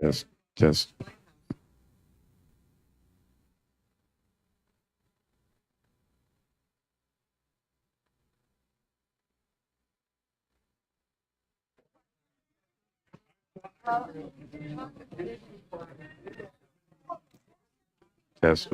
Just test.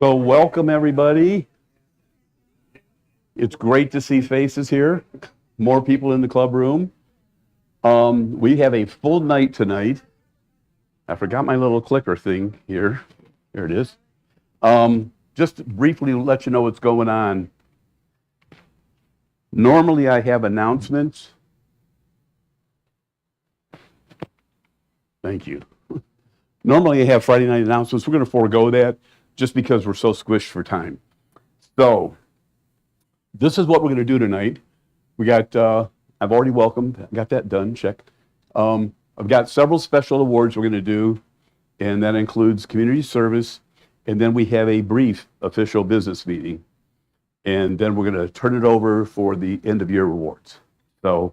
So welcome, everybody. It's great to see faces here. More people in the club room. We have a full night tonight. I forgot my little clicker thing here. Here it is. Just to briefly let you know what's going on. Normally I have announcements. Thank you. Normally I have Friday night announcements. We're going to forego that just because we're so squished for time. So this is what we're going to do tonight. We got, I've already welcomed, got that done, check. I've got several special awards we're going to do, and that includes community service, and then we have a brief official business meeting, and then we're going to turn it over for the end of year awards. So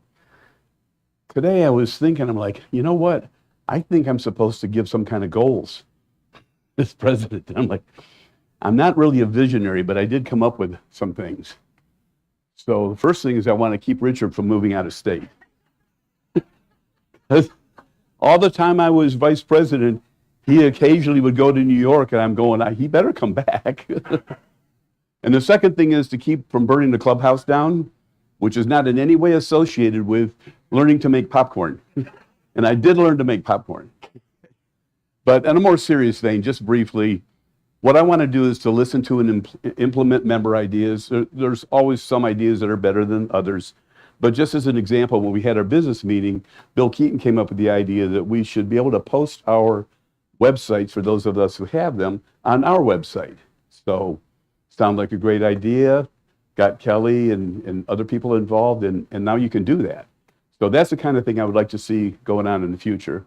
today I was thinking, I'm like, you know what? I think I'm supposed to give some kind of goals as president. I'm like, I'm not really a visionary, but I did come up with some things. So the first thing is I want to keep Richard from moving out of state. All the time I was vice president, he occasionally would go to New York, and I'm going, he better come back. And the second thing is to keep from burning the clubhouse down, which is not in any way associated with learning to make popcorn. And I did learn to make popcorn. But in a more serious vein, just briefly, what I want to do is to listen to and implement member ideas. There's always some ideas that are better than others. But just as an example, when we had our business meeting, Bill Keaton came up with the idea that we should be able to post our websites, for those of us who have them, on our website. So sound like a great idea. Got Kelly and other people involved, and now you can do that. So that's the kind of thing I would like to see going on in the future.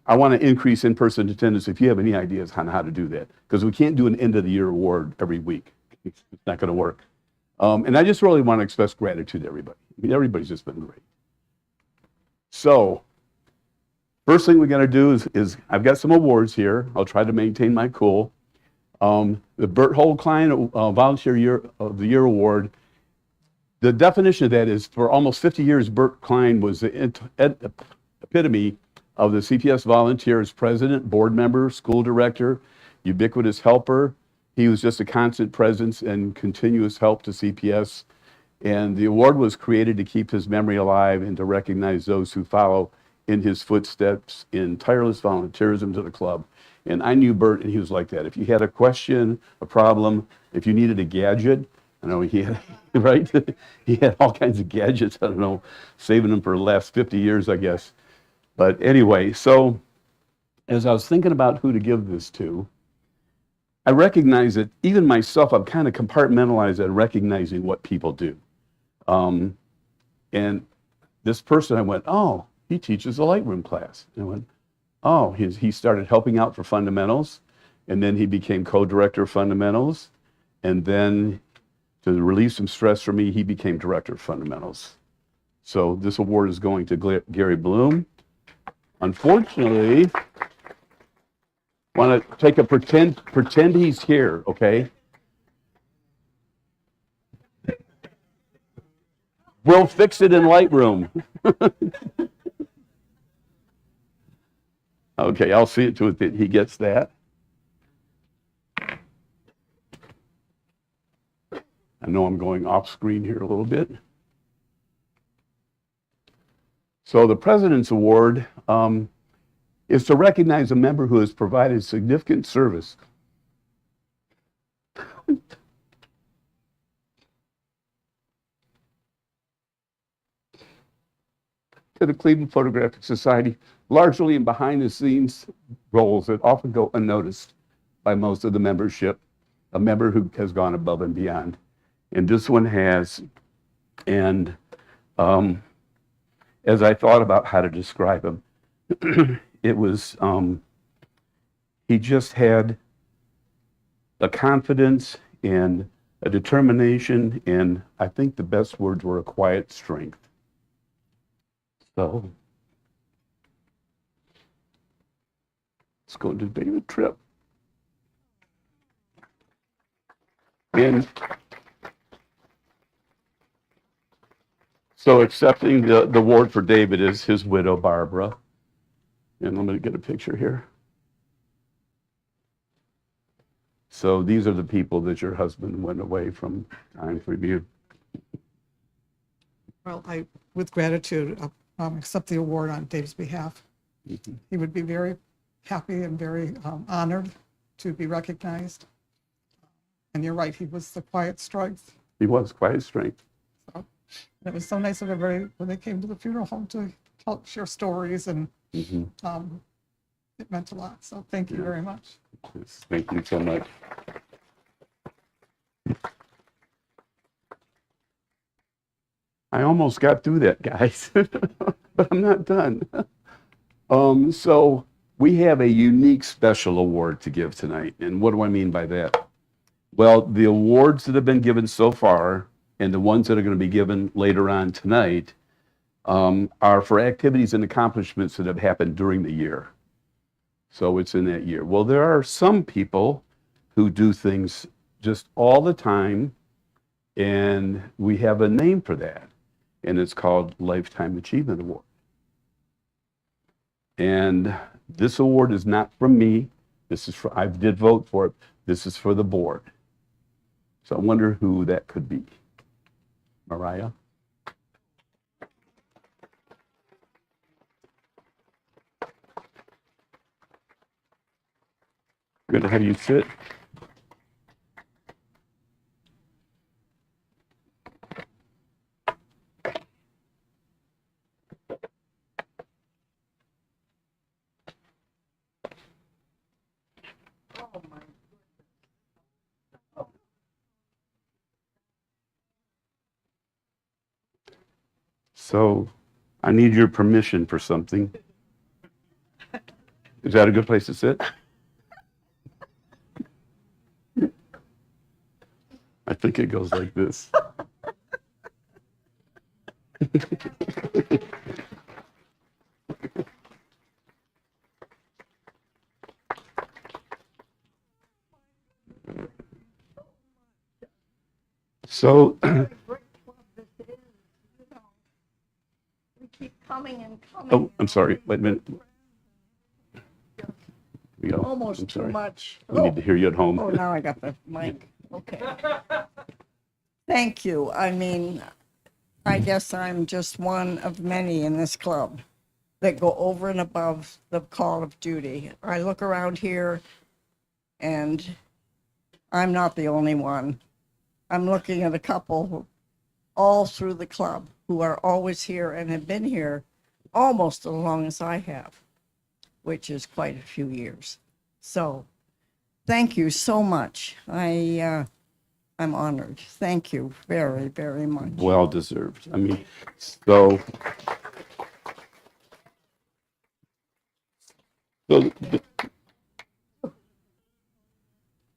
I want to increase in-person attendance if you have any ideas on how to do that, because we can't do an end-of-the-year award every week. It's not going to work. And I just really want to express gratitude to everybody. I mean, everybody's just been great. So first thing we're going to do is I've got some awards here. I'll try to maintain my cool. The Bert Holdklein Volunteer Year of the Year Award, the definition of that is for almost 50 years, Bert Klein was the epitome of the CPS volunteers, president, board member, school director, ubiquitous helper. He was just a constant presence and continuous help to CPS. And the award was created to keep his memory alive and to recognize those who follow in his footsteps in tireless volunteerism to the club. And I knew Bert, and he was like that. If you had a question, a problem, if you needed a gadget, I know he had, right? He had all kinds of gadgets, I don't know, saving them for the last 50 years, I guess. But anyway, so as I was thinking about who to give this to, I recognize that even myself, I'm kind of compartmentalized at recognizing what people do. And this person, I went, oh, he teaches a Lightroom class. And I went, oh, he started helping out for fundamentals, and then he became co-director of fundamentals, and then to relieve some stress for me, he became director of fundamentals. So this award is going to Gary Bloom. Unfortunately, want to take a pretend he's here, okay? We'll fix it in Lightroom. Okay, I'll see it to it that he gets that. I know I'm going off screen here a little bit. So the President's Award is to recognize a member who has provided significant service to the Cleveland Photographic Society, largely in behind-the-scenes roles that often go unnoticed by most of the membership, a member who has gone above and beyond. And this one has, and as I thought about how to describe him, it was, he just had a confidence and a determination, and I think the best words were a quiet strength. So, let's go to David Tripp. And so accepting the award for David is his widow, Barbara. And let me get a picture here. So these are the people that your husband went away from time for you. Well, I, with gratitude, accept the award on Dave's behalf. He would be very happy and very honored to be recognized. And you're right, he was the quiet strength. He was quiet strength. So, and it was so nice of everybody when they came to the funeral home to share stories, and it meant a lot. So thank you very much. Yes, thank you so much. I almost got through that, guys, but I'm not done. So we have a unique special award to give tonight. And what do I mean by that? Well, the awards that have been given so far and the ones that are going to be given later on tonight are for activities and accomplishments that have happened during the year. So it's in that year. Well, there are some people who do things just all the time, and we have a name for that, and it's called Lifetime Achievement Award. And this award is not from me. This is for, I did vote for it. This is for the board. So I wonder who that could be. Mariah? I'm going to have you sit. So I need your permission for something. Is that a good place to sit? I think it goes like this. So, We keep coming and coming. oh, I'm sorry. Wait a minute. We go. Almost I'm too sorry. much. We need to hear you at home. Oh, now I got the mic. Okay. Thank you. I mean, I guess I'm just one of many in this club that go over and above the call of duty. I look around here and I'm not the only one. I'm looking at a couple all through the club who are always here and have been here almost as long as I have, which is quite a few years. So thank you so much. I'm honored. Thank you very, very much. Well deserved. I mean, so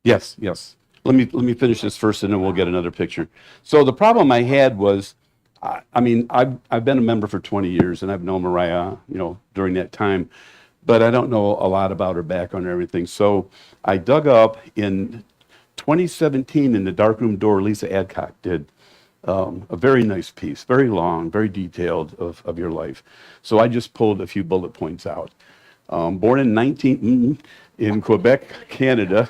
yes, yes. Let me finish this first, and then we'll get another picture. So the problem I had was, I mean, I've been a member for 20 years, and I've known Mariah, you know, during that time, but I don't know a lot about her background and everything. So I dug up in 2017 in the darkroom door. Lisa Adcock did a very nice piece, very long, very detailed of your life. So I just pulled a few bullet points out. Born in Quebec, Canada.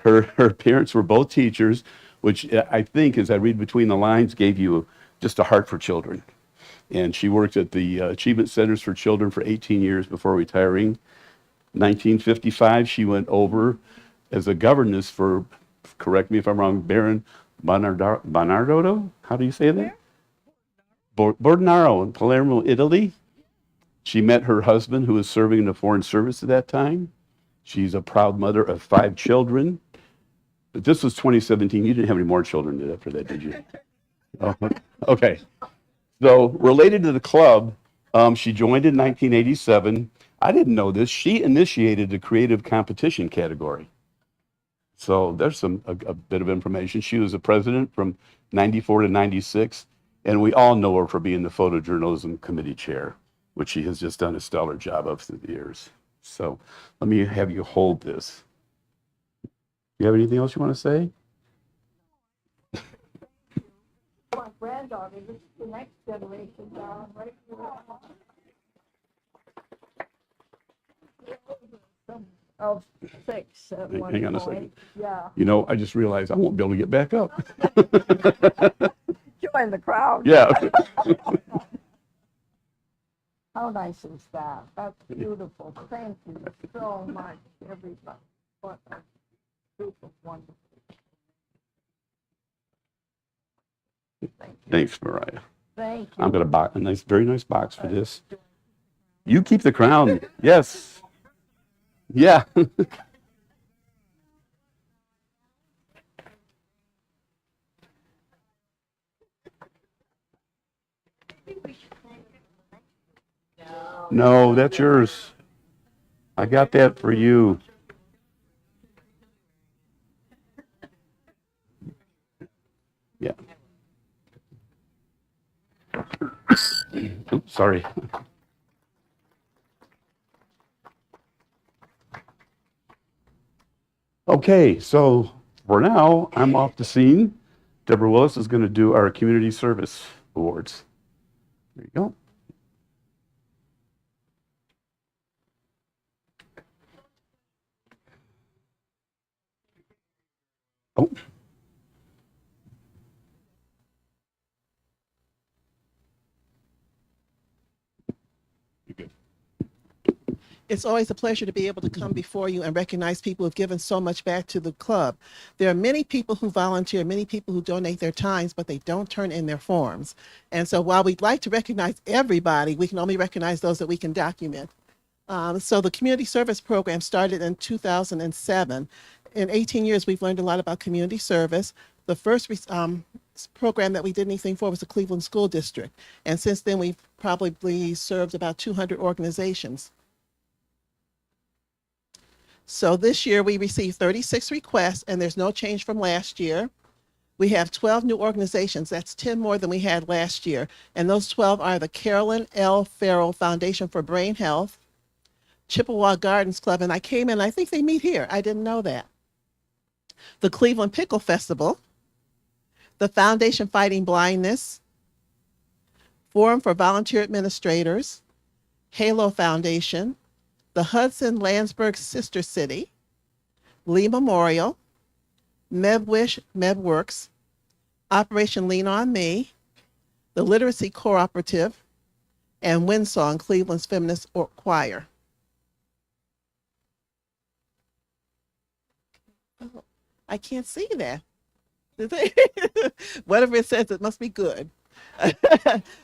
Her parents were both teachers, which I think, as I read between the lines, gave you just a heart for children. And she worked at the Achievement Centers for Children for 18 years before retiring. 1955, she went over as a governess for, correct me if I'm wrong, Baron Bernardo? How do you say that? Bordenaro in Palermo, Italy. She met her husband, who was serving in the Foreign Service at that time. She's a proud mother of 5 children. But this was 2017. You didn't have any more children after that, did you? Oh, okay. So related to the club, she joined in 1987. I didn't know this. She initiated the creative competition category. So there's a bit of information. She was a president from 94 to 96. And we all know her for being the photojournalism committee chair, which she has just done a stellar job of through the years. So let me have you hold this. You have anything else you want to say? My granddaughter, this is the next generation down right here. of 6 at one Hang on a point. second. Yeah, You know, I just realized I won't be able to get back up. join the crowd. Yeah. How nice is that? That's beautiful. Thank you so much, everybody. What a group of wonderful. Thank you. Thanks, Mariah. Thank you. I'm gonna buy a nice, very nice box for this. You keep the crown. Yes. Yeah. No, that's yours. I got that for you. Yeah. Oops, sorry. Okay, so for now, I'm off the scene. Deborah Willis is going to do our community service awards. There you go. Oh. It's always a pleasure to be able to come before you and recognize people who've given so much back to the club. There are many people who volunteer, many people who donate their times, but they don't turn in their forms. And so while we'd like to recognize everybody, we can only recognize those that we can document. So the community service program started in 2007. In 18 years, we've learned a lot about community service. The first program that we did anything for was the Cleveland School District. And since then, we've probably served about 200 organizations. So this year we received 36 requests, and there's no change from last year. We have 12 new organizations. That's 10 more than we had last year. And those 12 are the Carolyn L. Farrell Foundation for Brain Health, Chippewa Gardens Club, and I came in, I think they meet here. I didn't know that. The Cleveland Pickle Festival, the Foundation Fighting Blindness, Forum for Volunteer Administrators, Halo Foundation, the Hudson Landsberg Sister City, Lee Memorial, MedWish MedWorks, Operation Lean On Me, the Literacy Cooperative, and Windsong, Cleveland's Feminist Choir. Oh, I can't see that. Whatever it says, it must be good.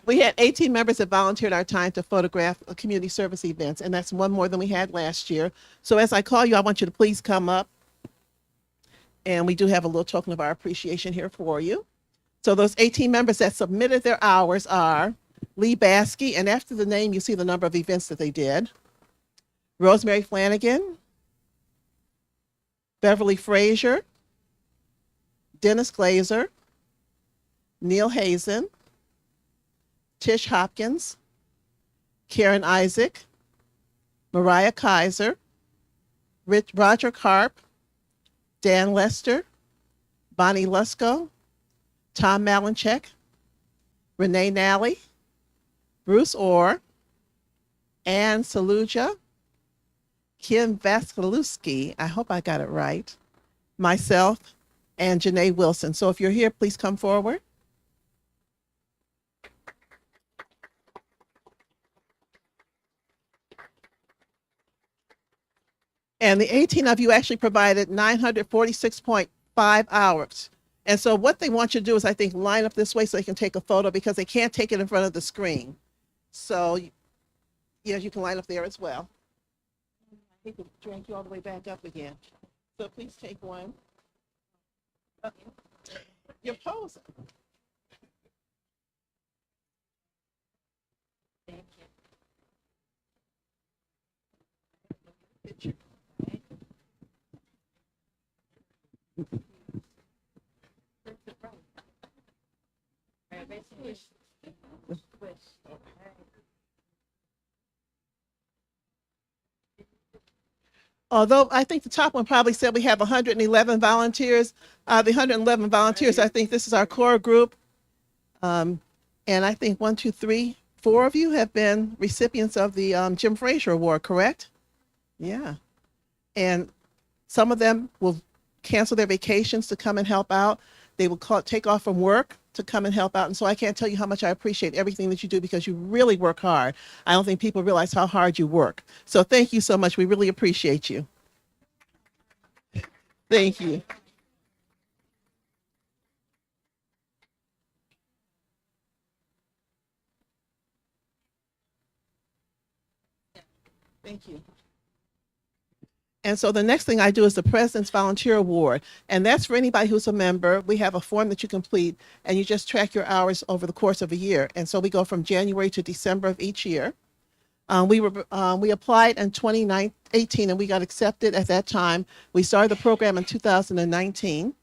We had 18 members that volunteered our time to photograph community service events, and that's one more than we had last year. So as I call you, I want you to please come up. And we do have a little token of our appreciation here for you. So those 18 members that submitted their hours are Lee Baskey, and after the name, you see the number of events that they did. Rosemary Flanagan, Beverly Frazier, Dennis Glazer, Neil Hazen, Tish Hopkins, Karen Isaac, Mariah Kaiser, Roger Karp, Dan Lester, Bonnie Lusko, Tom Malinchek, Renee Nally, Bruce Orr, Ann Saluja, Kim Vasilewski, I hope I got it right, myself, and Janae Wilson. So if you're here, please come forward. And the 18 of you actually provided 946.5 hours. And so what they want you to do is, I think, line up this way so they can take a photo, because they can't take it in front of the screen. So, yeah, you can line up there as well. I hate to drag you all the way back up again. So please take one. You're posing. Thank you. Picture. Although I think the top one probably said we have 111 volunteers. The 111 volunteers, I think this is our core group. And I think 1, 2, 3, 4 of you have been recipients of the Jim Frazier Award, correct? Yeah. And some of them will cancel their vacations to come and help out. They will take off from work to come and help out. And so I can't tell you how much I appreciate everything that you do because you really work hard. I don't think people realize how hard you work. So thank you so much. We really appreciate you. Thank you. Thank you. And so the next thing I do is the President's Volunteer Award. And that's for anybody who's a member. We have a form that you complete and you just track your hours over the course of a year. And so we go from January to December of each year. We applied in 2018 and we got accepted at that time. We started the program in 2019.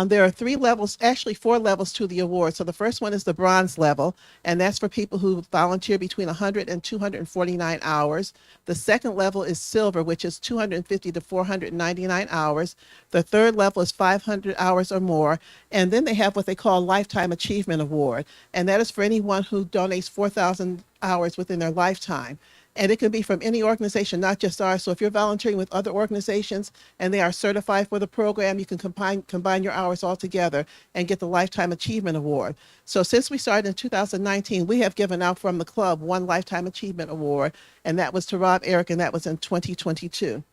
There are 3 levels, actually 4 levels to the award. So the first one is the bronze level, and that's for people who volunteer between 100 and 249 hours. The second level is silver, which is 250 to 499 hours. The third level is 500 hours or more. And then they have what they call Lifetime Achievement Award, and that is for anyone who donates 4,000 hours within their lifetime. And it can be from any organization, not just ours. So if you're volunteering with other organizations and they are certified for the program, you can combine your hours all together and get the Lifetime Achievement Award. So since we started in 2019, we have given out from the club 1 Lifetime Achievement Award, and that was to Rob Eric, and that was in 2022.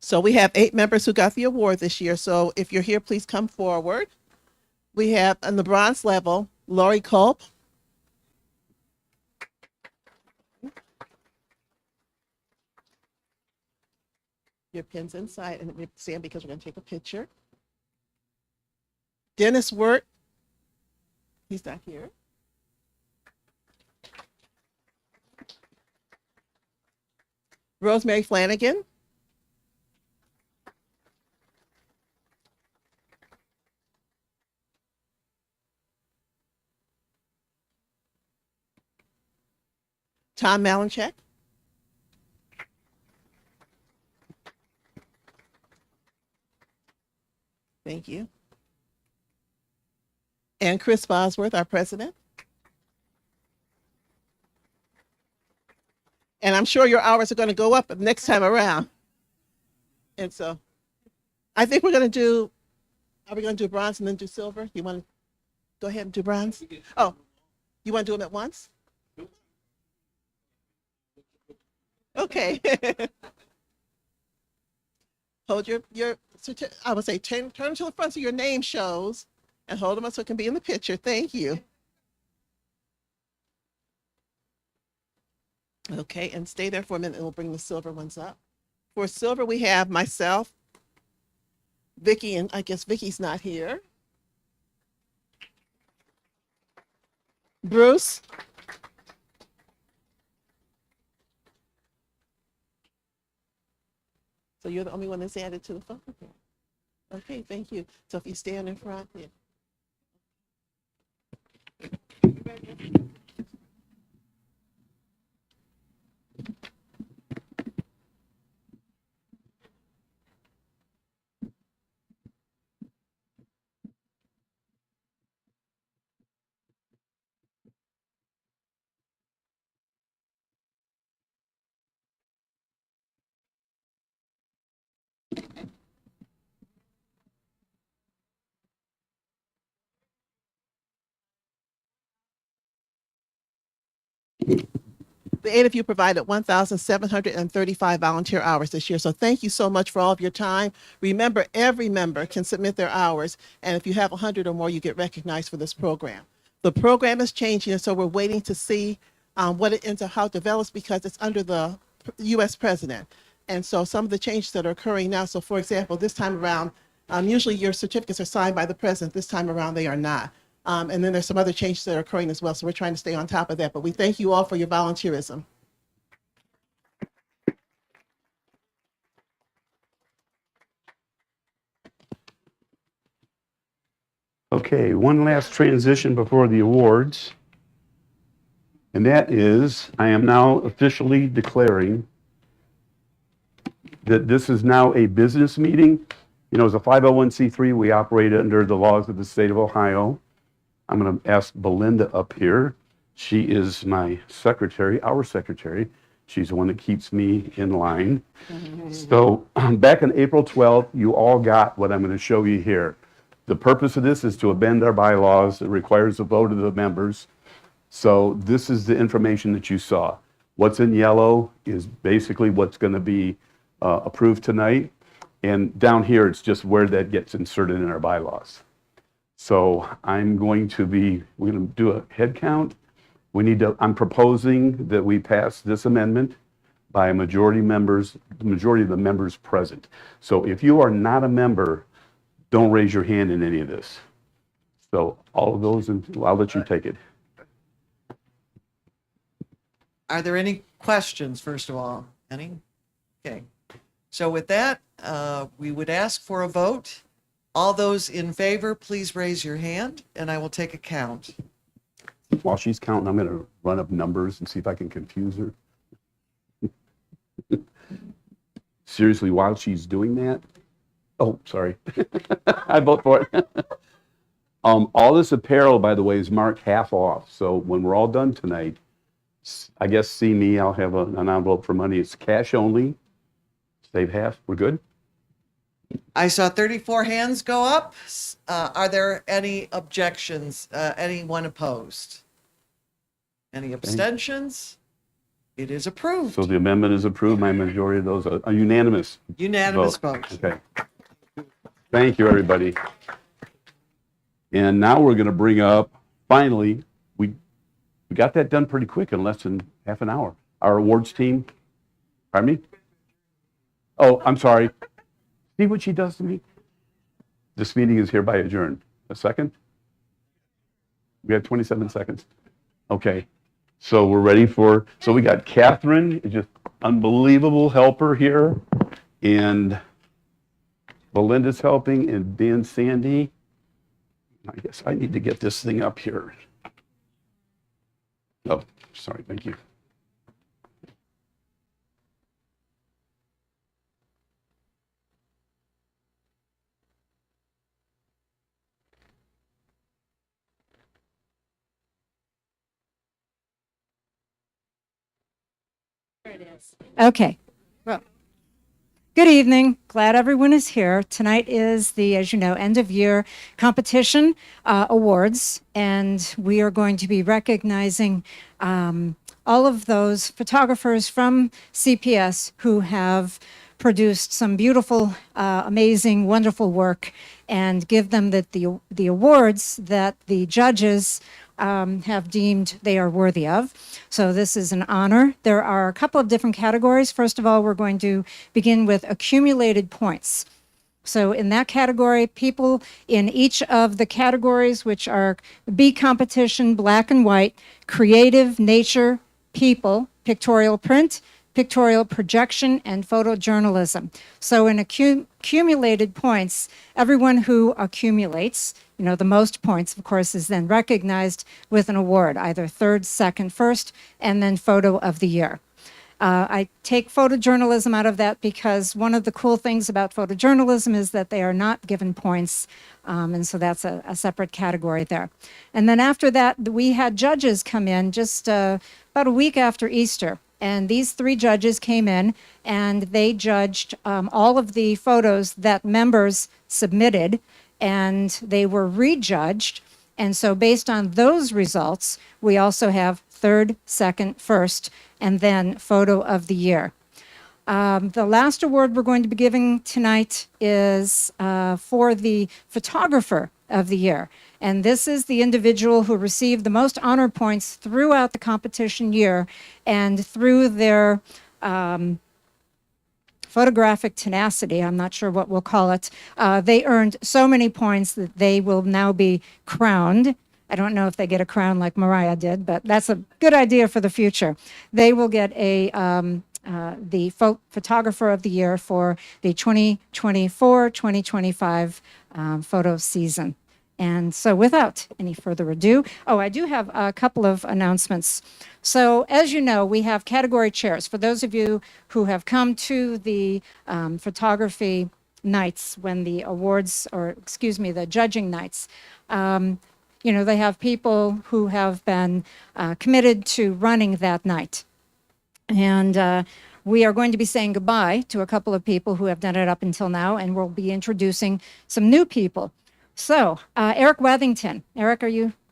So we have 8 members who got the award this year. So if you're here, please come forward. We have on the bronze level, Lori Culp. Your pen's inside, and we stand because we're going to take a picture. Dennis Wirt, he's not here. Rosemary Flanagan. Tom Malinchak. Thank you. And Chris Bosworth, our president. And I'm sure your hours are going to go up next time around. And so I think we're going to do, are we going to do bronze and then do silver? You want to go ahead and do bronze? Oh, you want to do them at once? Okay. Hold your I would say turn to the front so your name shows, and hold them up so it can be in the picture. Thank you. Okay, and stay there for a minute and we'll bring the silver ones up. For silver, we have myself, Vicky, and I guess Vicky's not here. Bruce. So you're the only one that's added to the phone? Okay, thank you. So if you stand in front, yeah. The 8 of you provided 1,735 volunteer hours this year. So thank you so much for all of your time. Remember, every member can submit their hours. And if you have 100 or more, you get recognized for this program. The program is changing, and so we're waiting to see what it ends up, how it develops, because it's under the U.S. president. And so some of the changes that are occurring now, so for example, this time around, usually your certificates are signed by the president. This time around, they are not. And then there's some other changes that are occurring as well. So we're trying to stay on top of that. But we thank you all for your volunteerism. Okay, one last transition before the awards. And that is, I am now officially declaring that this is now a business meeting. You know, as a 501c3, we operate under the laws of the state of Ohio. I'm going to ask Belinda up here. She is my secretary, our secretary. She's the one that keeps me in line. So back on April 12th, you all got what I'm going to show you here. The purpose of this is to amend our bylaws. It requires a vote of the members. So this is the information that you saw. What's in yellow is basically what's going to be approved tonight. And down here, it's just where that gets inserted in our bylaws. So we're going to do a head count. I'm proposing that we pass this amendment by the majority of the members present. So if you are not a member, don't raise your hand in any of this. So all of those, and I'll let you take it. Are there any questions, first of all? Any? Okay. So with that, we would ask for a vote. All those in favor, please raise your hand, and I will take a count. While she's counting, I'm going to run up numbers and see if I can confuse her. Seriously, while she's doing that, oh, sorry, I vote for it. All this apparel, by the way, is marked half off. So when we're all done tonight, I guess see me, I'll have an envelope for money. It's cash only. Save half. We're good? I saw 34 hands go up. Are there any objections? Anyone opposed? Any abstentions? It is approved. So the amendment is approved. My majority of those are unanimous. Unanimous vote. Okay. Thank you, everybody. And now we're going to bring up, finally, we got that done pretty quick in less than half an hour. Our awards team. Pardon me? Oh, I'm sorry. See what she does to me? This meeting is hereby adjourned. A second? We have 27 seconds. Okay. So we're ready so we got Catherine, just unbelievable helper here, and Belinda's helping, and Dan Sandy. I guess I need to get this thing up here. Oh, sorry, thank you. Okay. Well, good evening. Glad everyone is here. Tonight is the, as you know, end of year competition awards, and we are going to be recognizing all of those photographers from CPS who have produced some beautiful, amazing, wonderful work, and give them the awards that the judges have deemed they are worthy of. So this is an honor. There are a couple of different categories. First of all, we're going to begin with accumulated points. So in that category, people in each of the categories, which are B competition, black and white, creative, nature, people, pictorial print, pictorial projection, and photojournalism. So in accumulated points, everyone who accumulates, the most points, of course, is then recognized with an award, either third, second, first, and then photo of the year. I take photojournalism out of that because one of the cool things about photojournalism is that they are not given points, and so that's a separate category there. And then after that, we had judges come in just about a week after Easter. And these 3 judges came in and they judged all of the photos that members submitted, and they were rejudged. And so based on those results, we also have third, second, first, and then photo of the year. The last award we're going to be giving tonight is for the photographer of the year. And this is the individual who received the most honor points throughout the competition year, and through their photographic tenacity, I'm not sure what we'll call it, they earned so many points that they will now be crowned. I don't know if they get a crown like Mariah did, but that's a good idea for the future. They will get the photographer of the year for the 2024-2025 photo season. And so without any further ado, I do have a couple of announcements. So as you know, we have category chairs. For those of you who have come to the photography nights when the the judging nights, they have people who have been committed to running that night. And we are going to be saying goodbye to a couple of people who have done it up until now, and we'll be introducing some new people. So, Eric Wethington. Eric,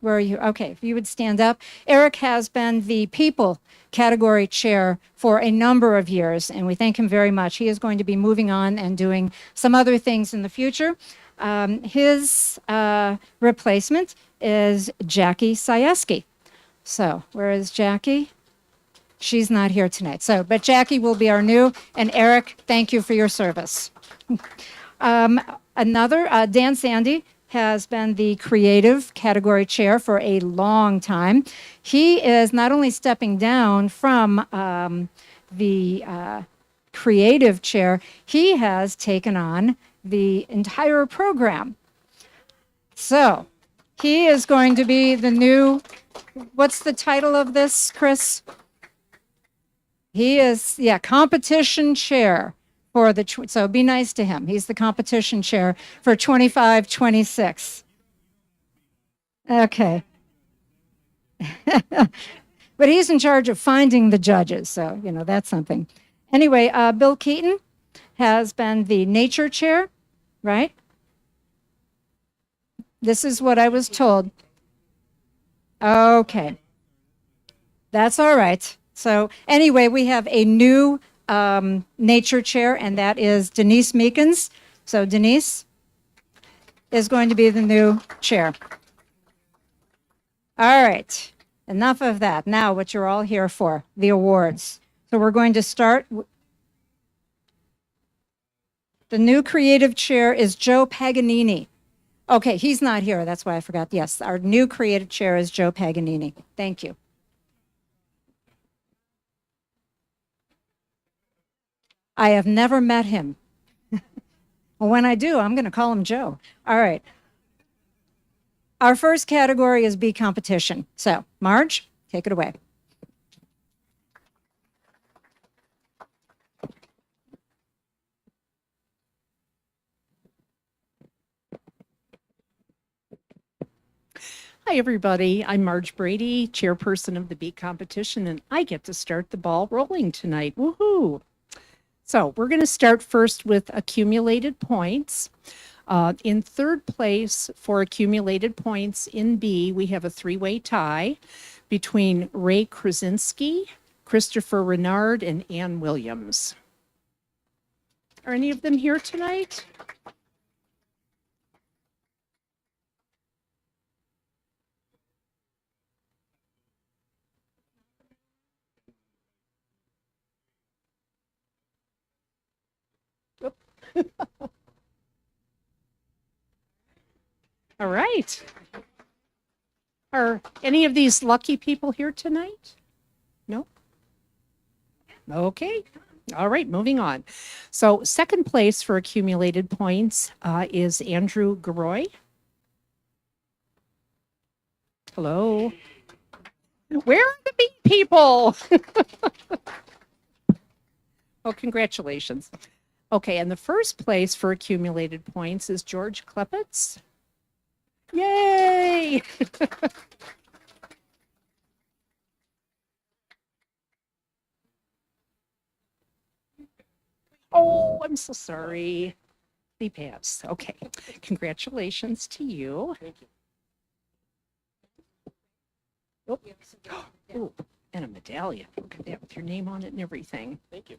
where are you? Okay, if you would stand up. Eric has been the People category chair for a number of years, and we thank him very much. He is going to be moving on and doing some other things in the future. His replacement is Jackie Sieski. So, where is Jackie? She's not here tonight. So, but Jackie will be our new, and Eric, thank you for your service. Dan Sandy has been the creative category chair for a long time. He is not only stepping down from the creative chair, he has taken on the entire program. So he is going to be the new, what's the title of this, Chris? He is, competition chair for the, so be nice to him. He's the competition chair for 25-26. Okay. But he's in charge of finding the judges, so, that's something. Anyway, Bill Keaton has been the nature chair, right? This is what I was told. Okay. That's all right. So anyway, we have a new nature chair, and that is Denise Meekins. So Denise is going to be the new chair. All right. Enough of that. Now what you're all here for, the awards. So we're going to start. The new creative chair is Joe Paganini. Okay, he's not here. That's why I forgot. Yes, our new creative chair is Joe Paganini. Thank you. I have never met him. Well, when I do, I'm going to call him Joe. All right. Our first category is B competition. So, Marge, take it away. Hi, everybody. I'm Marge Brady, chairperson of the Beat Competition, and I get to start the ball rolling tonight. Woohoo! So we're going to start first with accumulated points. In third place for accumulated points in B, we have a three-way tie between Ray Krasinski, Christopher Renard, and Ann Williams. Are any of them here tonight? All right. Are any of these lucky people here tonight? No? Okay. All right, moving on. So second place for accumulated points is Andrew Garoy. Hello. Where are the beat people? Oh, congratulations. Okay, and the first place for accumulated points is George Klepitz. Yay! Oh, I'm so sorry. They passed. Okay, congratulations to you. Thank you. Oh, and a medallion. Look at that with your name on it and everything. Thank you.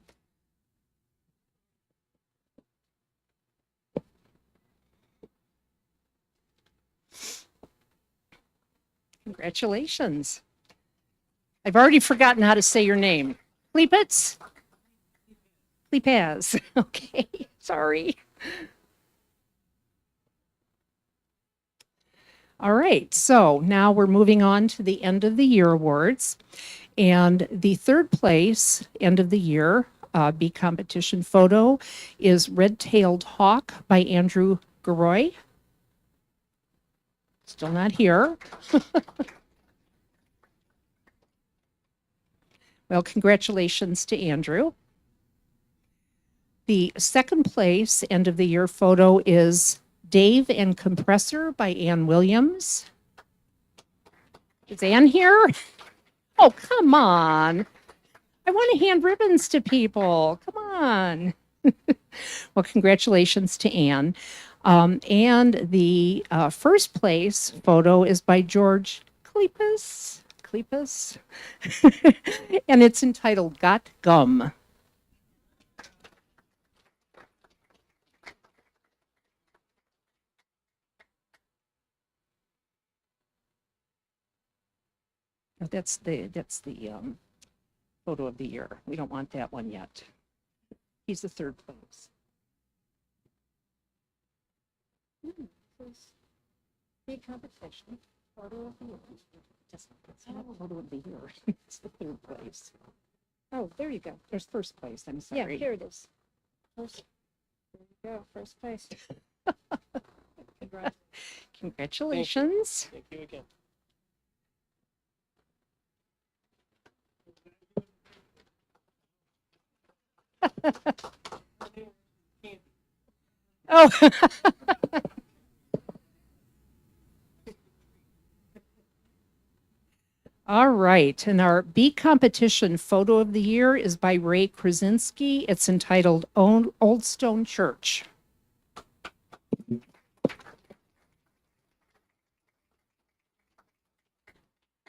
Congratulations. I've already forgotten how to say your name. Klepitz? Klepaz. Okay, sorry. All right, so now we're moving on to the end of the year awards. And the third place end of the year B competition photo is Red-Tailed Hawk by Andrew Garoy. Still not here. Well, congratulations to Andrew. The second place end of the year photo is Dave and Compressor by Ann Williams. Is Ann here? Oh, come on. I want to hand ribbons to people. Come on. Well, congratulations to Anne. And the first place photo is by George Klippas. Klippas. And it's entitled Got Gum. That's the photo of the year. We don't want that one yet. He's the third place. Big competition. Photo of the year. It's not photo of the year. It's the third place. Oh, there you go. There's first place. I'm sorry. Yeah, here it is. First, there you go, first place. Congratulations. Thank you again. Oh. All right. And our beat competition photo of the year is by Ray Krasinski. It's entitled Old Stone Church.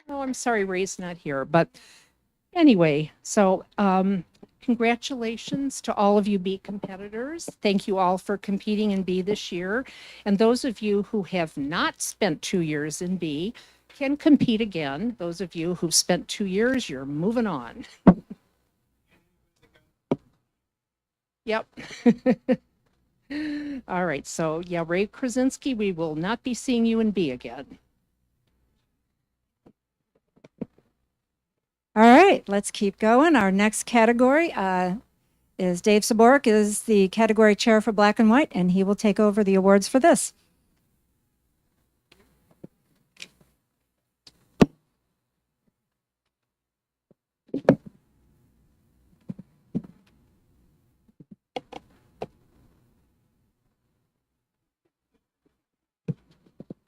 Oh, I'm sorry, Ray's not here. But anyway, so congratulations to all of you B competitors. Thank you all for competing in B this year. And those of you who have not spent 2 years in B can compete again. Those of you who've spent 2 years, you're moving on. Yep. All right. So yeah, Ray Krasinski, we will not be seeing you in B again. All right, let's keep going. Our next category is Dave Saborek is the category chair for Black and White, and he will take over the awards for this.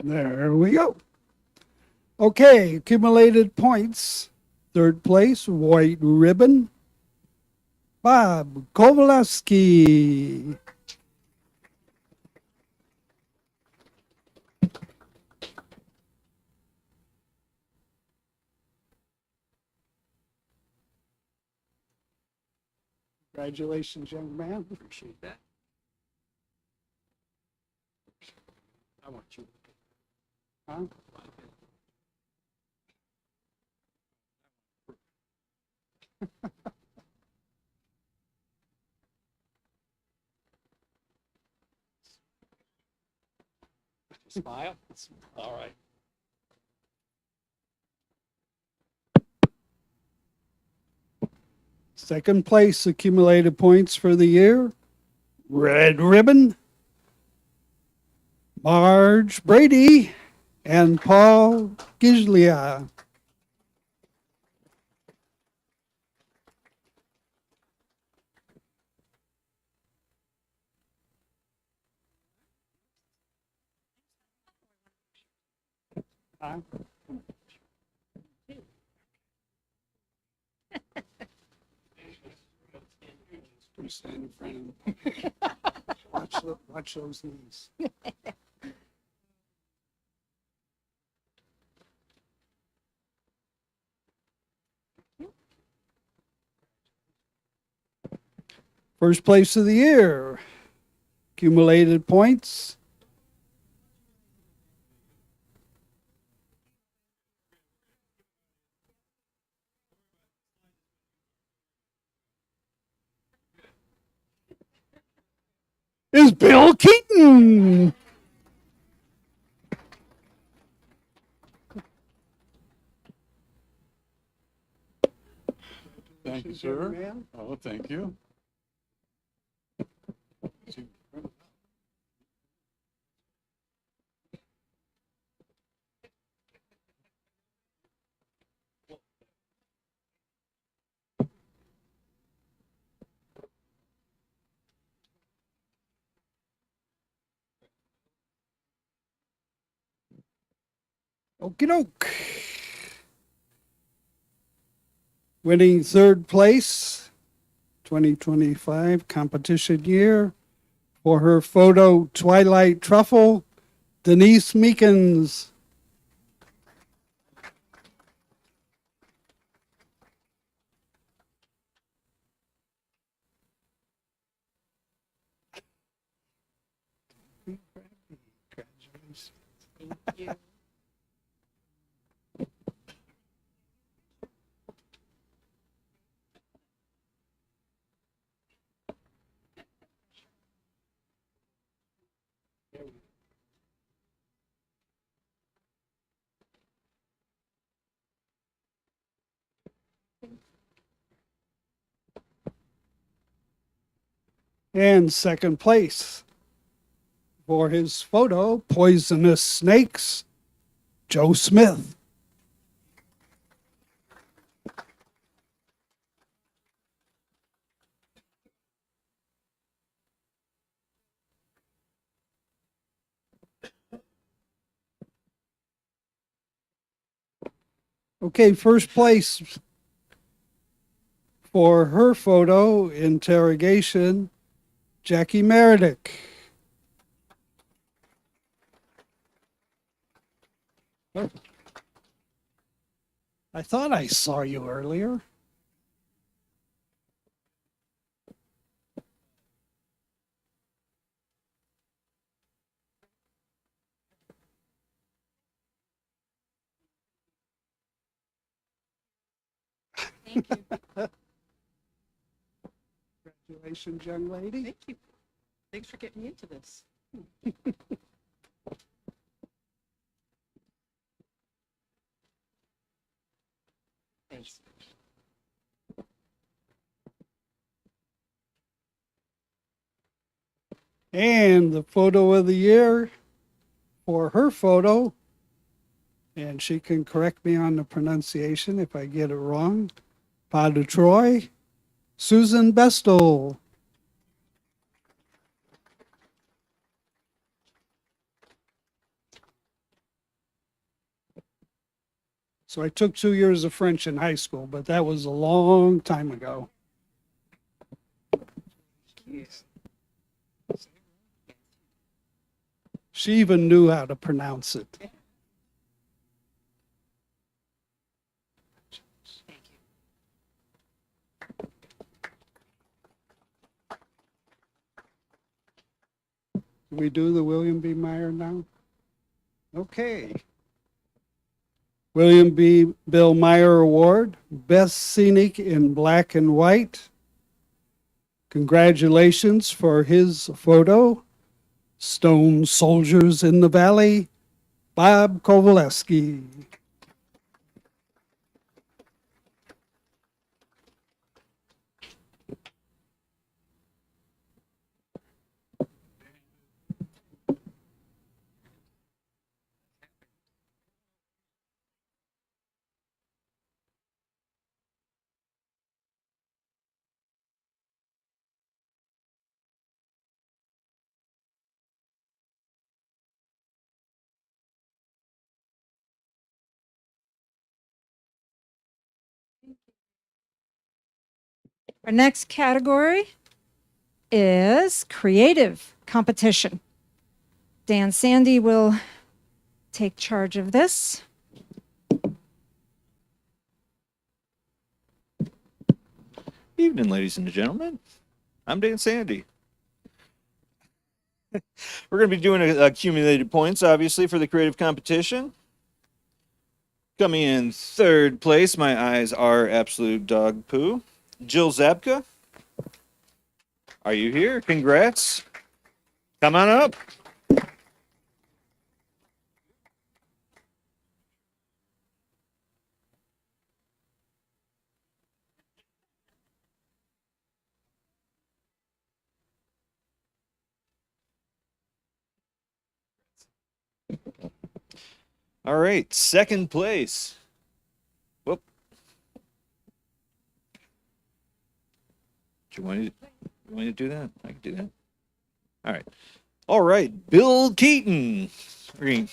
There we go. Okay, accumulated points. Third place, white ribbon, Bob Kowalewski. Congratulations, young man. Appreciate that. I want you. Huh? Smile. All right. Second place, accumulated points for the year, red ribbon, Marge Brady and Paul Giglia. Huh? Stand in front of him. Watch those knees. First place of the year, accumulated points. Is Bill Keaton. Thank you, sir. Oh, thank you. Okie doke. Winning third place, 2025 competition year, for her photo Twilight Truffle, Denise Meekins. Congratulations. Thank you. And second place for his photo, Poisonous Snakes, Joe Smith. Okay, first place for her photo, Interrogation, Jackie Meredith. I thought I saw you earlier. Thank you. Congratulations, young lady. Thank you. Thanks for getting me into this. Thanks. And the photo of the year for her photo, and she can correct me on the pronunciation if I get it wrong, Pas de Troy, Susan Bestel. So I took 2 years of French in high school, but that was a long time ago. She even knew how to pronounce it. Thank you. Can we do the William B. Meyer now? Okay. William B. Bill Meyer Award, Best Scenic in Black and White. Congratulations for his photo, Stone Soldiers in the Valley, Bob Kowaleski. Our next category is creative competition. Dan Sandy will take charge of this. Evening, ladies and gentlemen. I'm Dan Sandy. We're going to be doing accumulated points, obviously, for the creative competition. Coming in third place, my eyes are absolute dog poo. Jill Zabka. Are you here? Congrats. Come on up. All right, second place. Whoop. Do you want me to do that? I can do that. All right. All right, Bill Keaton. Green.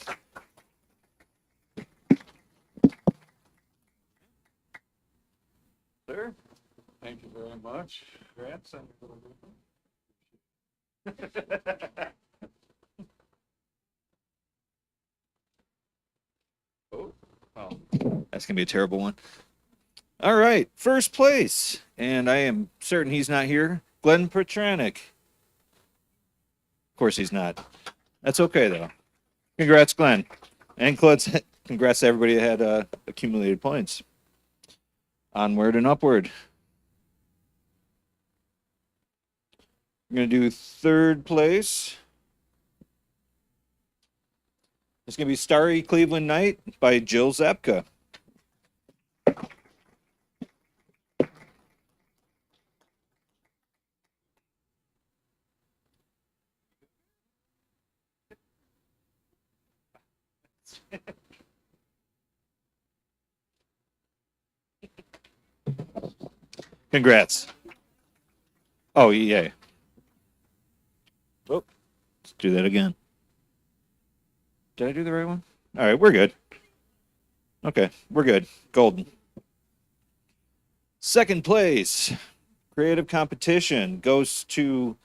Sir, Thank you very much. congrats on your little Oh, that's gonna be a terrible one. All right, first place, and I am certain he's not here. Glenn Petranek. Of course he's not. That's okay though. Congrats, Glenn, and congrats to everybody that had accumulated points. Onward and upward. I'm gonna do third place. It's gonna be Starry Cleveland Night by Jill Zapka. Congrats. Oh, yay. Oh, let's do that again. Did I do the right one? All right, we're good. Okay, we're good. Golden. Second place, creative competition goes to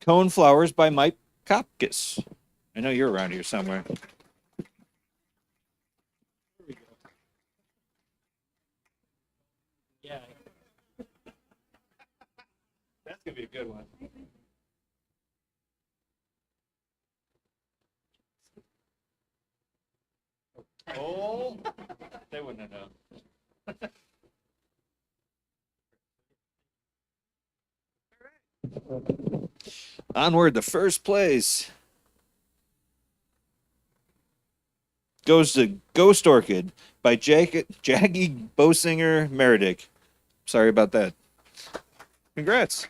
Cone Flowers by Mike Kopkis. I know you're around here somewhere. Yeah. That's gonna be a good one. Oh, they wouldn't have known. Onward, the first place goes to Ghost Orchid by Jaggy Bosinger Meredith. Sorry about that. Congrats.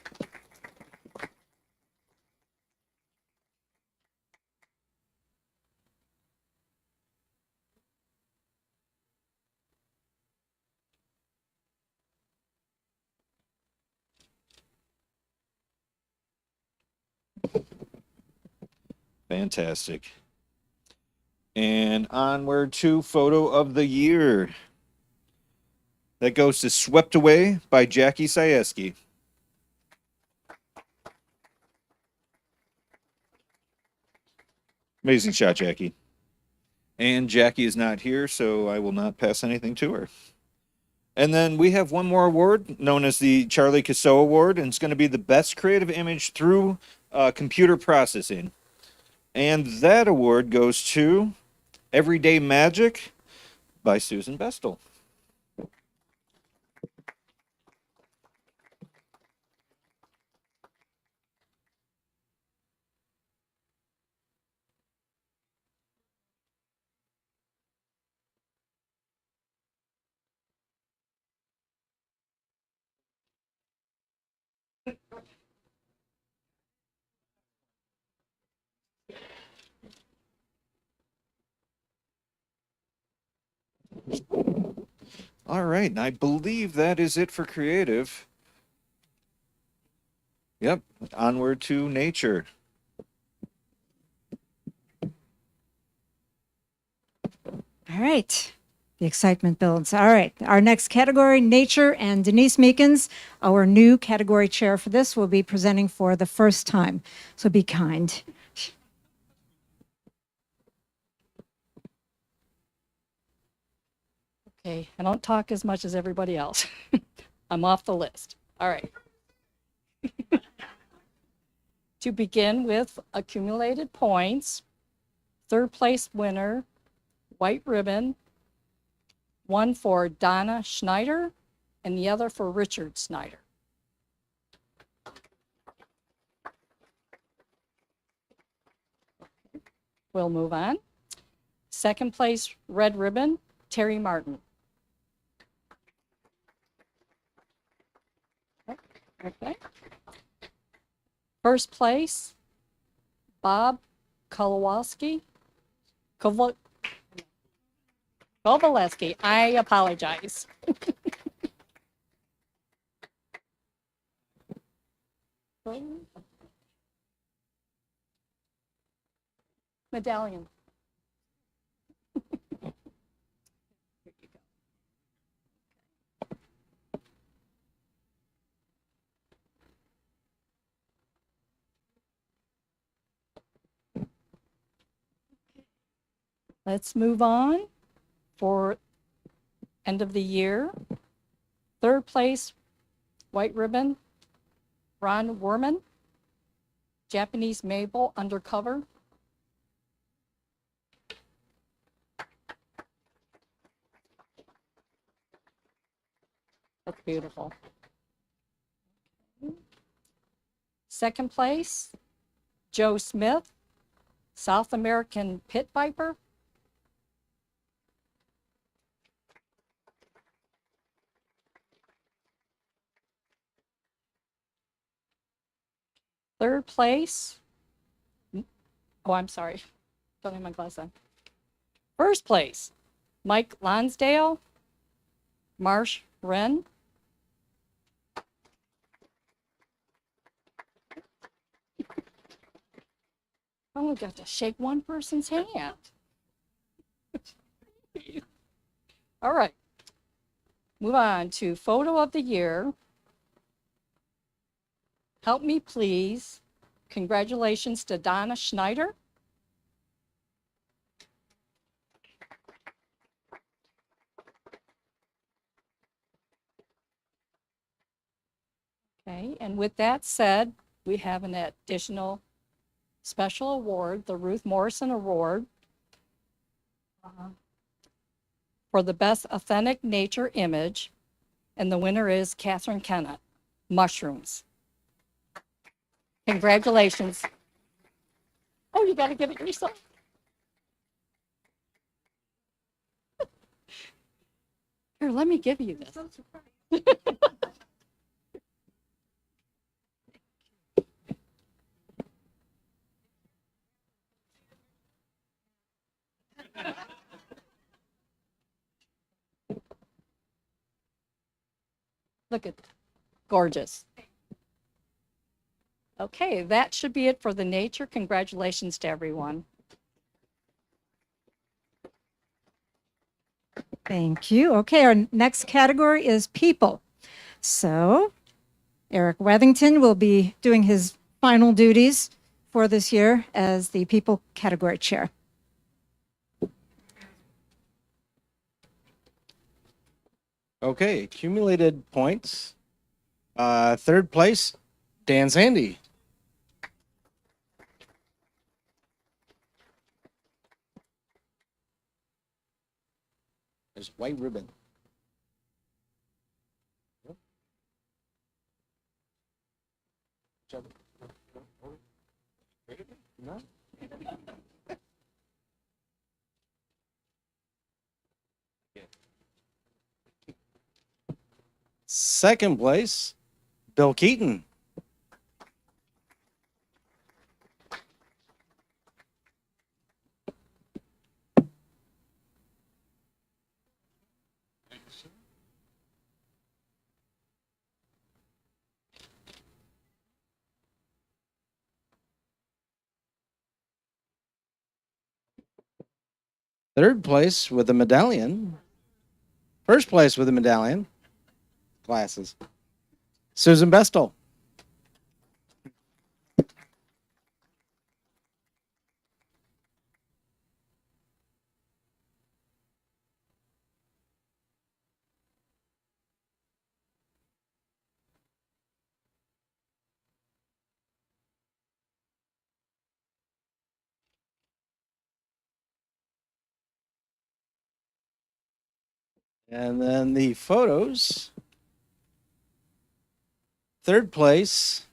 Fantastic. And onward to photo of the year. That goes to Swept Away by Jackie Sieski. Amazing shot, Jackie. And Jackie is not here, so I will not pass anything to her. And then we have one more award known as the Charlie Casso Award, and it's going to be the best creative image through computer processing. And that award goes to Everyday Magic by Susan Bestel. All right, and I believe that is it for creative. Yep, onward to nature. All right. The excitement builds. All right. Our next category, nature, and Denise Meekins, our new category chair for this, will be presenting for the first time. So be kind. Okay, I don't talk as much as everybody else. I'm off the list. All right. To begin with accumulated points, third place winner, white ribbon, one for Donna Schneider and the other for Richard Snyder. We'll move on. Second place, red ribbon, Terry Martin. Okay. First place, Bob Kowalski. Kovaleski. I apologize. Medallion. Here you go. Let's move on for end of the year. Third place, white ribbon, Ron Werman, Japanese Maple Undercover. That's beautiful. Second place, Joe Smith, South American Pit Viper. Third place, oh, I'm sorry, don't have my glass on. First place, Mike Lonsdale, Marsh Wren. I only got to shake one person's hand. All right. Move on to photo of the year. Help me please. Congratulations to Donna Schneider. Okay, and with that said, we have an additional special award, the Ruth Morrison Award, for the best authentic nature image. And the winner is Catherine Kennett, Mushrooms. Congratulations. Oh, you got to give it yourself. Here, let me give you this. Look at that. Gorgeous. Okay, that should be it for the nature. Congratulations to everyone. Thank you. Okay, our next category is people. So Eric Wethington will be doing his final duties for this year as the people category chair. Okay, accumulated points. Third place, Dan Sandy. There's white ribbon. No? Second place, Bill Keaton. Third place with a medallion. First place with a medallion. Glasses. Susan Bestel. And then the photos. Third place,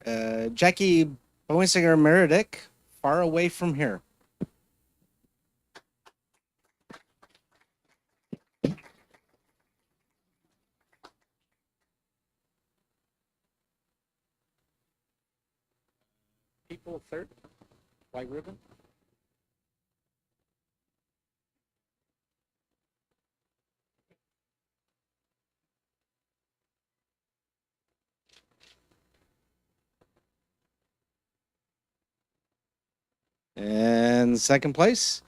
Jackie Bowensinger Meredick, Far Away From Here. People third, white ribbon. And second place,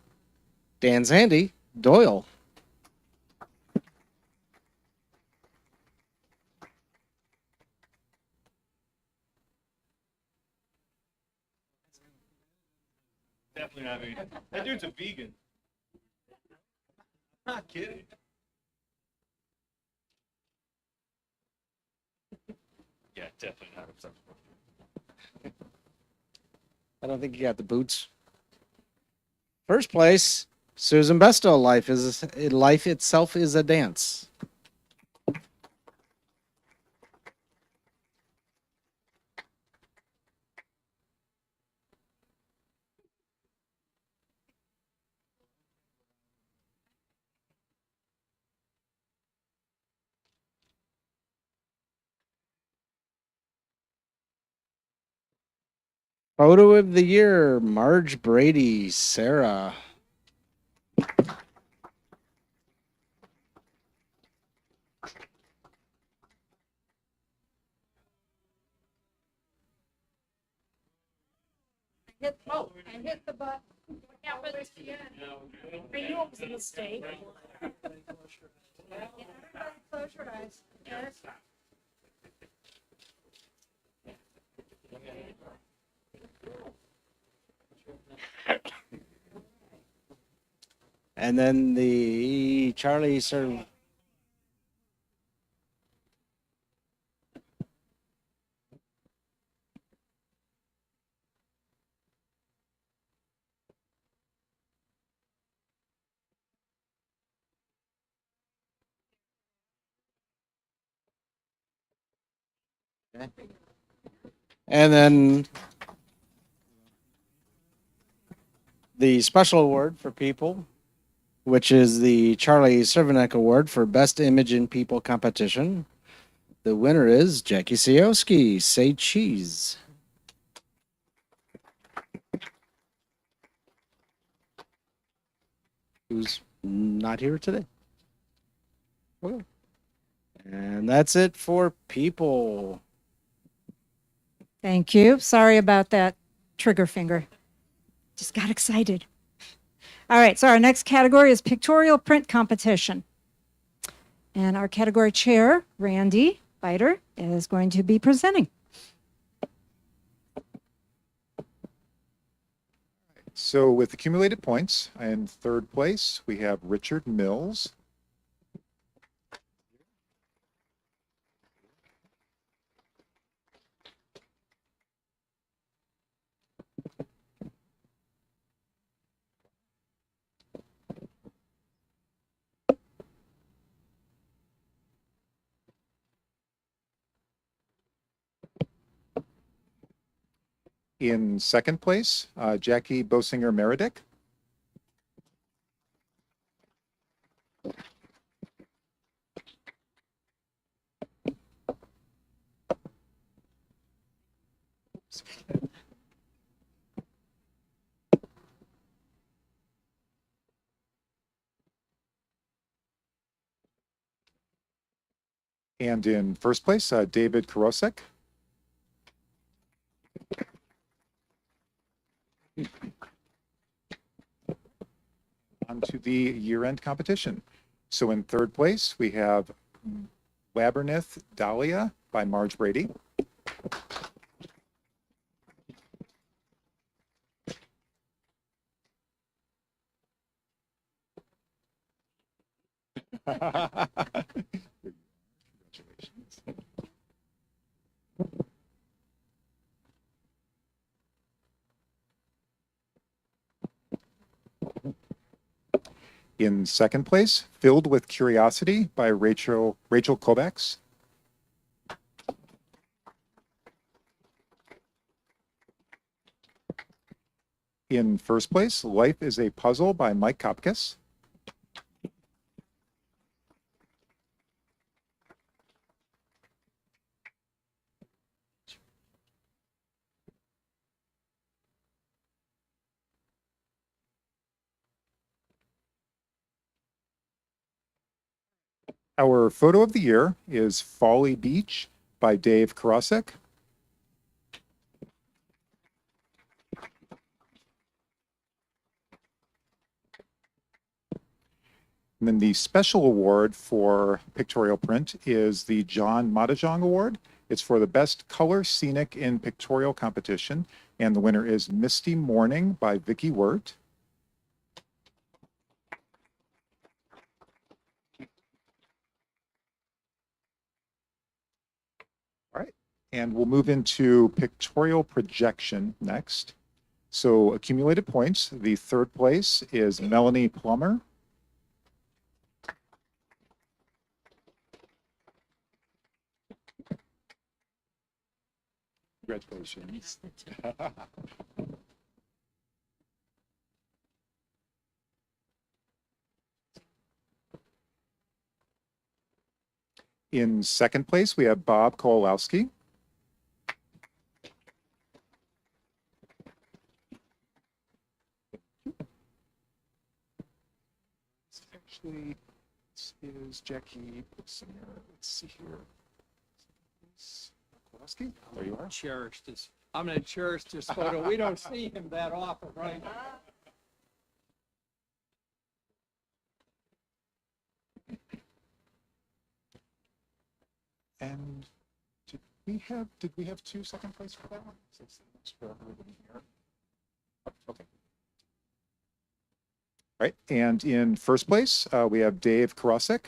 Dan Sandy, Doyle. Definitely not me. That dude's a vegan. Not kidding. Yeah, definitely not acceptable. I don't think you got the boots. First place, Susan Besto. Life itself is a dance. Photo of the year, Marge Brady, Sarah. I hit the button. What happened? I knew it was a mistake. Close your eyes. Yes. And then the Charlie Sir. And then the special award for people, which is the Charlie Cervenek Award for Best Image in People competition. The winner is Jackie Sioski, Say Cheese. Who's not here today. Okay. And that's it for people. Thank you. Sorry about that trigger finger. Just got excited. All right, so our next category is pictorial print competition. And our category chair, Randy Biter, is going to be presenting. So with accumulated points, in third place, we have Richard Mills. In second place, Jackie Bosinger Meredick. And in first place, David Karosek. On to the year-end competition. So in third place, we have Labyrinth Dahlia by Marge Brady. Congratulations. In second place, Filled with Curiosity by Rachel Kovacs. In first place, Life is a Puzzle by Mike Kopkis. Our photo of the year is Folly Beach by Dave Karasek. And then the special award for pictorial print is the John Madajong Award. It's for the best color scenic in pictorial competition. And the winner is Misty Morning by Vicky Wirt. All right. And we'll move into pictorial projection next. So accumulated points, the third place is Melanie Plummer. Congratulations. In second place, we have Bob Kowalowski. Actually, this is Jackie. Let's see here. Kowalowski, there you are. Cherish this. I'm going to cherish this photo. We don't see him that often, right? And did we have two second place for that one? For everybody here. Okay. All right, and in first place, we have Dave Karasek.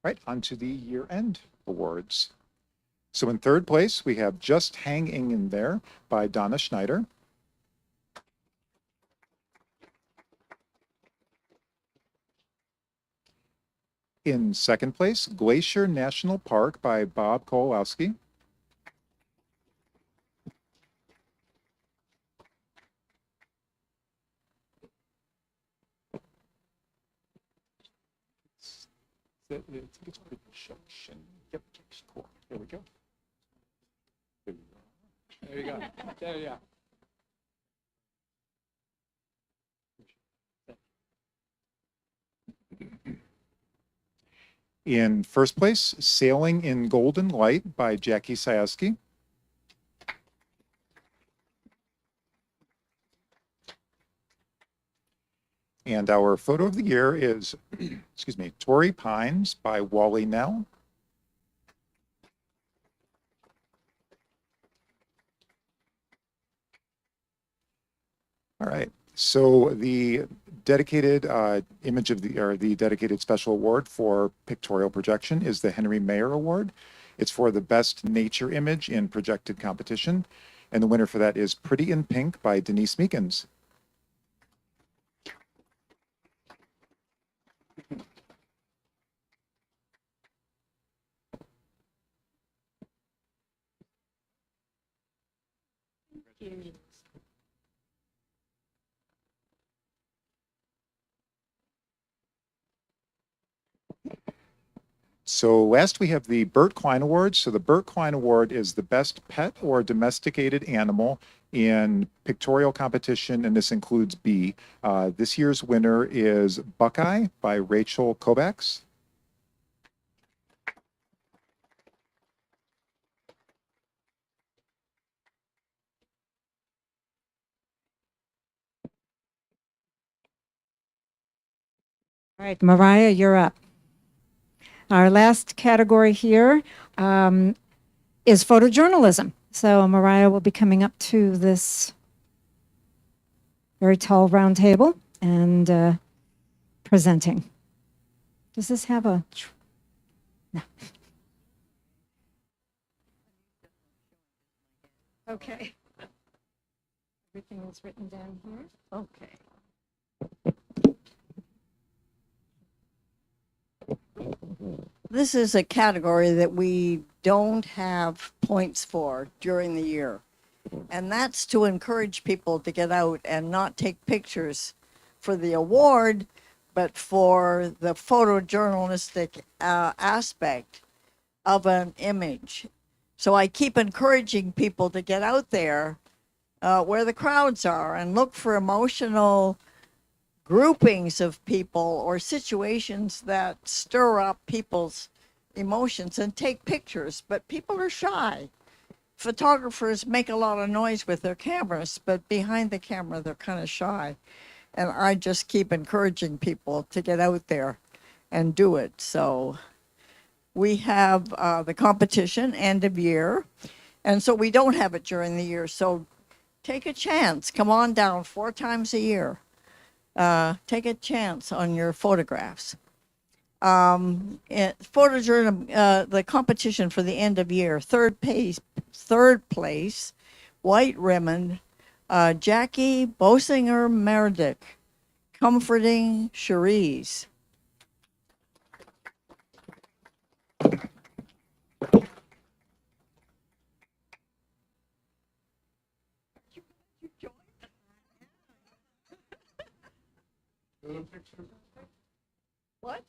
Right, on to the year-end awards. So in third place, we have Just Hanging in There by Donna Schneider. In second place, Glacier National Park by Bob Kowalowski. It's projection. Yep, cool. There we go. There you go. There you go. In first place, Sailing in Golden Light by Jackie Sayaski. And our photo of the year is, excuse me, Torrey Pines by Wally Nell. All right. So the dedicated image of the dedicated special award for pictorial projection is the Henry Mayer Award. It's for the best nature image in projected competition. And the winner for that is Pretty in Pink by Denise Meekins. So last we have the Bert Klein Award. So the Bert Klein Award is the best pet or domesticated animal in pictorial competition, and this includes bee. This year's winner is Buckeye by Rachel Kovacs. All right, Mariah, you're up. Our last category here is photojournalism. So Mariah will be coming up to this very tall round table and presenting. Does this have a... No. Okay. Everything is written down here. Okay. This is a category that we don't have points for during the year. And that's to encourage people to get out and not take pictures for the award, but for the photojournalistic aspect of an image. So I keep encouraging people to get out there where the crowds are and look for emotional groupings of people or situations that stir up people's emotions and take pictures. But people are shy. Photographers make a lot of noise with their cameras, but behind the camera, they're kind of shy. And I just keep encouraging people to get out there and do it. So we have the competition end of year. And so we don't have it during the year. So take a chance. Come on down 4 times a year. Take a chance on your photographs. Photojournal, the competition for the end of year, third place, white ribbon, Jackie Bosinger Meredith, comforting Cherise. What?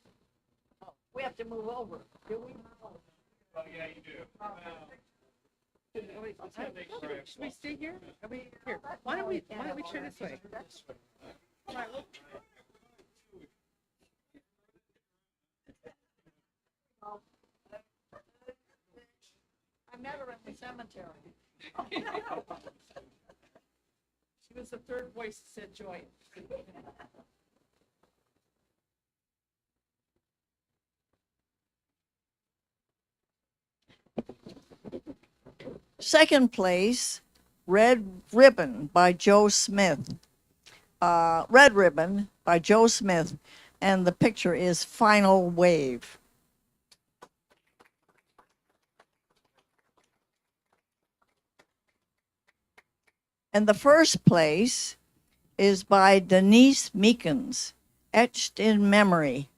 Oh, we have to move over. Do we? Oh, yeah, you do. Should we stay here? Are we here? Why don't we turn this way? I met her in the cemetery. She was the third voice that said joy. Second place, Red Ribbon by Joe Smith. Red Ribbon by Joe Smith, and the picture is Final Wave. And the first place is by Denise Meekins, Etched in Memory.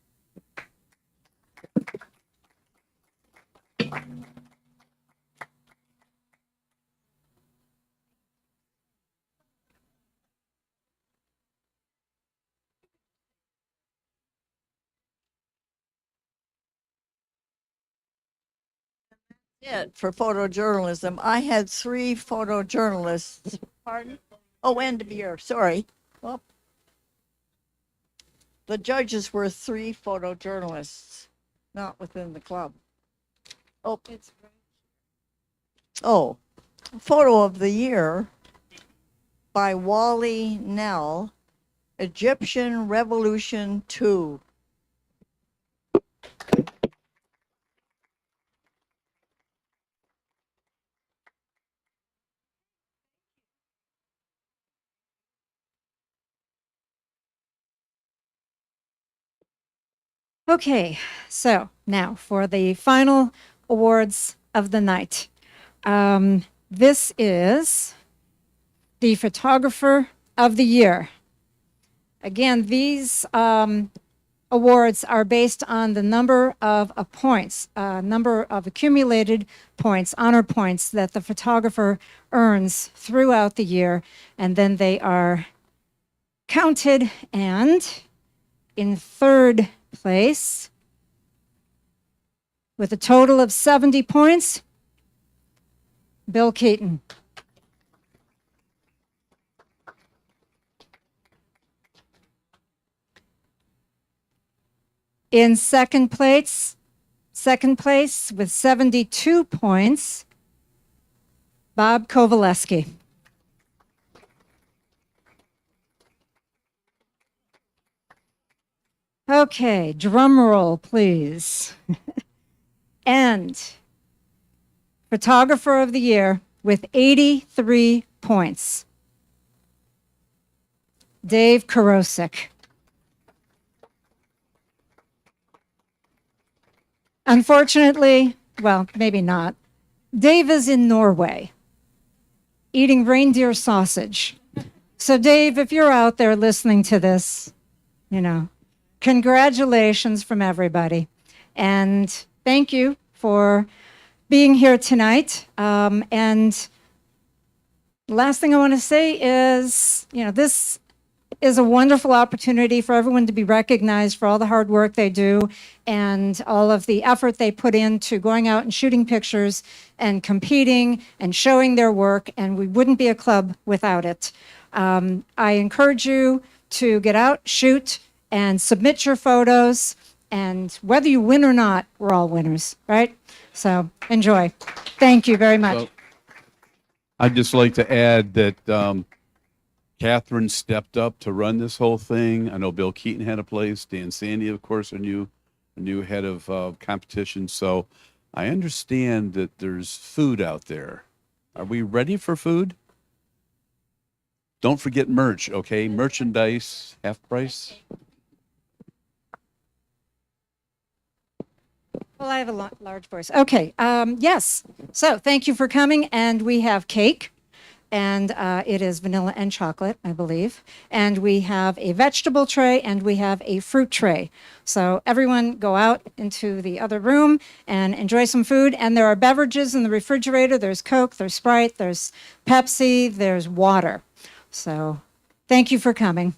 It for photojournalism. I had 3 photojournalists. Pardon? Oh, end of year. Sorry. Well, the judges were 3 photojournalists, not within the club. Oh, it's photo of the year by Wally Nell, Egyptian Revolution 2. Okay, so now for the final awards of the night. This is the Photographer of the Year. Again, these awards are based on the number of points, number of accumulated points, honor points that the photographer earns throughout the year, and then they are counted, and in third place, with a total of 70 points, Bill Keaton. In second place with 72 points, Bob Kovaleski. Okay, drum roll, please. And Photographer of the Year with 83 points, Dave Karosik. Unfortunately, well, maybe not, Dave is in Norway eating reindeer sausage. So Dave, if you're out there listening to this, congratulations from everybody. And thank you for being here tonight. And the last thing I want to say is, this is a wonderful opportunity for everyone to be recognized for all the hard work they do and all of the effort they put into going out and shooting pictures and competing and showing their work, and we wouldn't be a club without it. I encourage you to get out, shoot, and submit your photos, and whether you win or not, we're all winners, right? So enjoy. Thank you very much. Well, I'd just like to add that Catherine stepped up to run this whole thing. I know Bill Keaton had a place. Dan Sandy, of course, a new head of competition. So I understand that there's food out there. Are we ready for food? Don't forget merch, okay? Merchandise, half price. Well, I have a large voice. Okay. Yes. So thank you for coming. And we have cake, and it is vanilla and chocolate, I believe. And we have a vegetable tray, and we have a fruit tray. So everyone go out into the other room and enjoy some food. And there are beverages in the refrigerator. There's Coke, there's Sprite, there's Pepsi, there's water. So thank you for coming.